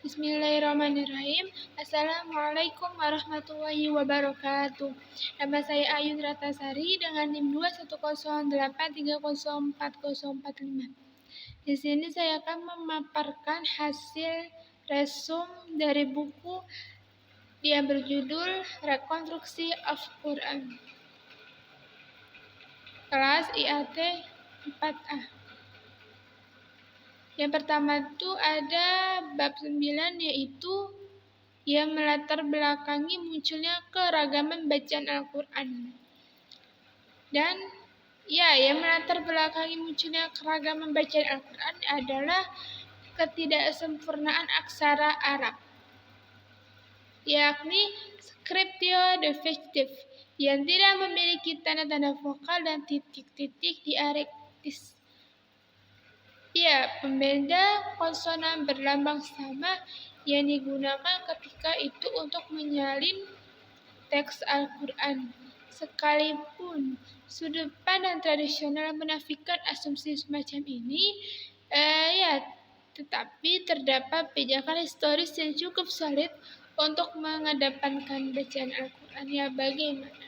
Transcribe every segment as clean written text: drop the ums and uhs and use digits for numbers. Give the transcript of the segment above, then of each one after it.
Bismillahirrahmanirrahim. Assalamualaikum warahmatullahi wabarakatuh. Nama saya Ayun Ratasari dengan NIM 21083040445. Di sini saya akan memaparkan hasil resum dari buku yang berjudul Rekonstruksi Al-Quran. Kelas IAT 4A. Yang pertama itu ada bab 9, yaitu yang melatar belakangi munculnya keragaman bacaan Al-Quran. Dan yang melatar belakangi munculnya keragaman bacaan Al-Quran adalah ketidaksempurnaan aksara Arab, yakni scriptio defective yang tidak memiliki tanda-tanda vokal dan titik-titik diarektis. Pembeda konsonan berlambang sama yang digunakan ketika itu untuk menyalin teks Al-Quran. Sekalipun sudut pandang tradisional menafikan asumsi semacam ini, tetapi terdapat pijakan historis yang cukup solid untuk mengedepankan bacaan Al-Quran. Bagaimana?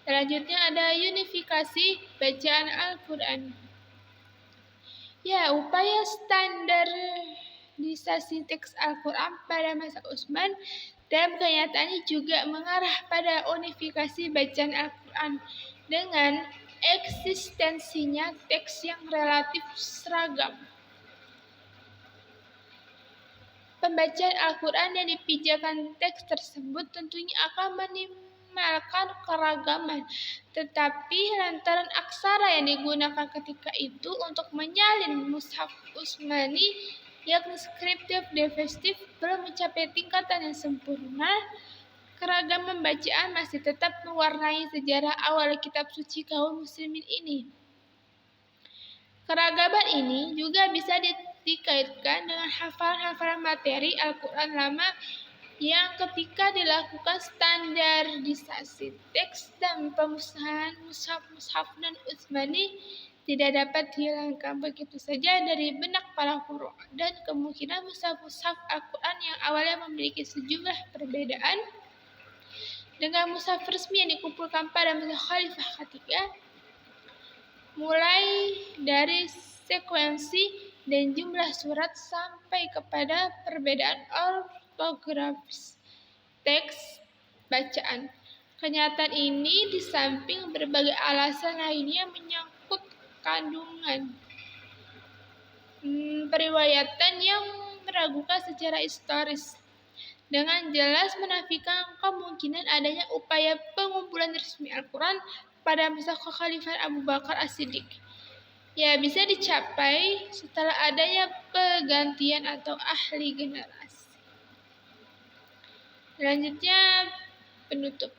Selanjutnya ada unifikasi bacaan Al-Quran. Upaya standarisasi teks Al-Quran pada masa Utsman dalam kenyataannya juga mengarah pada unifikasi bacaan Al-Quran dengan eksistensinya teks yang relatif seragam. Pembacaan Al-Quran yang dipijakan teks tersebut tentunya akan minimalkan keragaman, tetapi lantaran aksara yang digunakan ketika itu untuk menyalin mushaf Utsmani, yakni scriptio defective, belum mencapai tingkatan yang sempurna, keragaman bacaan masih tetap mewarnai sejarah awal kitab suci kaum muslimin ini. Keragaman ini juga bisa dikaitkan dengan hafalan-hafalan materi Al-Quran lama yang ketika dilakukan standarisasi teks dan pemusnahan mushaf dan Utsmani tidak dapat dihilangkan begitu saja dari benak para qurra, dan kemungkinan mushaf Al-Quran yang awalnya memiliki sejumlah perbedaan dengan mushaf resmi yang dikumpulkan pada masa Khalifah ketiga, mulai dari sekuensi dan jumlah surat sampai kepada perbedaan ortografis teks bacaan. Kenyataan ini di samping berbagai alasan lainnya menyangkut kandungan periwayatan yang meragukan secara historis, dengan jelas menafikan kemungkinan adanya upaya pengumpulan resmi Al-Quran pada masa kekhalifahan Abu Bakar As-Siddiq. Bisa dicapai setelah adanya pergantian atau ahli generasi. Selanjutnya penutup.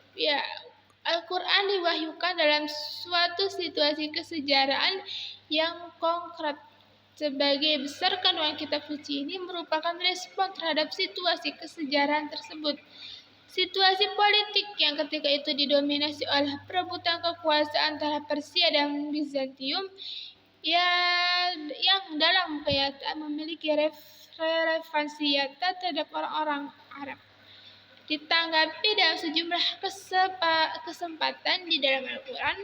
Al-Quran diwahyukan dalam suatu situasi kesejarahan yang konkret. Sebagai besar kandungan kitab suci ini merupakan respon terhadap situasi kesejarahan tersebut. Situasi politik yang ketika itu didominasi oleh perebutan kekuasaan antara Persia dan Bizantium, yang dalam kenyataan memiliki relevansi nyata terhadap orang-orang Arab. Ditanggapi dalam sejumlah kesempatan di dalam Al-Quran,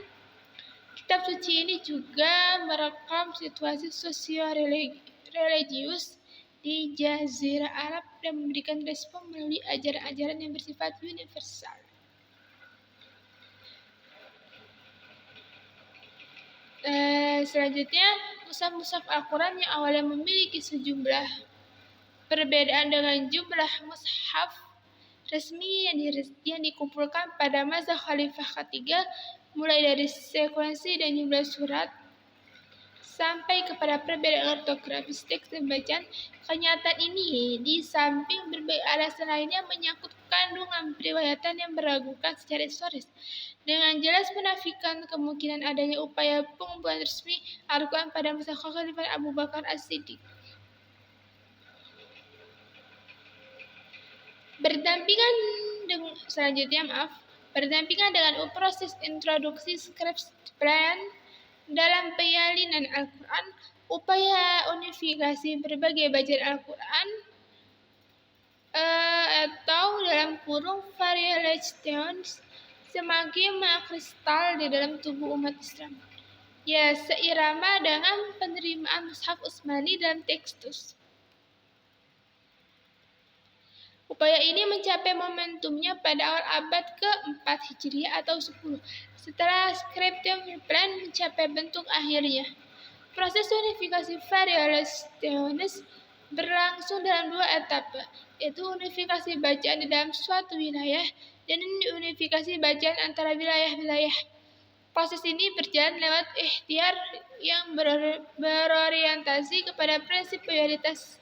kitab suci ini juga merekam situasi sosio-religius di Jazirah Arab dan memberikan respon melalui ajaran-ajaran yang bersifat universal. Selanjutnya, mushaf Al-Quran yang awalnya memiliki sejumlah perbedaan dengan jumlah mushaf resmi yang dikumpulkan pada masa Khalifah ketiga, mulai dari sekuensi dan jumlah surat sampai kepada perbedaan ortografis teks dan bacaan. Kenyataan ini di samping berbagai alasan lainnya menyangkut kandungan periwayatan yang meragukan secara historis, dengan jelas menafikan kemungkinan adanya upaya pengumpulan resmi Al-Quran pada masa kekhalifahan Abu Bakar As-Siddiq. Berdampingan dengan proses introduksi script plan dalam penyalinan Al-Quran, upaya unifikasi berbagai bacaan Al-Quran atau dalam kurung variations semakin mengkristal di dalam tubuh umat Islam. Ya, seirama dengan penerimaan Mushaf Utsmani dan tekstus. Upaya ini mencapai momentumnya pada awal abad ke-4 Hijriah atau 10, setelah Scriptum Plan mencapai bentuk akhirnya. Proses unifikasi variations berlangsung dalam 2 etapa, yaitu unifikasi bacaan di dalam suatu wilayah dan unifikasi bacaan antara wilayah-wilayah. Proses ini berjalan lewat ikhtiar yang berorientasi kepada prinsip mayoritas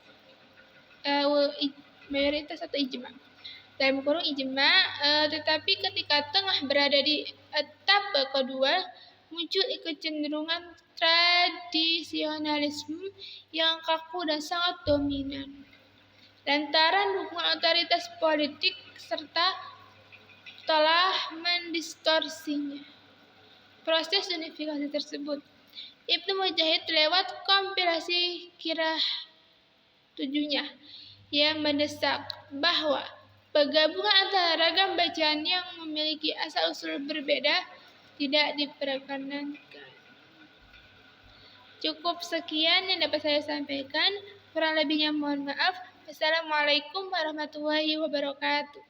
atau ijma. Dalam kurung ijma, tetapi ketika tengah berada di etapa kedua, muncul kecenderungan tradisionalisme yang kaku dan sangat dominan. Lantaran dukungan otoritas politik serta telah mendistorsinya proses unifikasi tersebut. Ibnu Mujahid lewat kompilasi Qiraah 7-nya yang mendesak bahwa penggabungan antara ragam bacaan yang memiliki asal-usul berbeda tidak diperkenankan. Cukup sekian yang dapat saya sampaikan. Kurang lebihnya mohon maaf. Wassalamualaikum warahmatullahi wabarakatuh.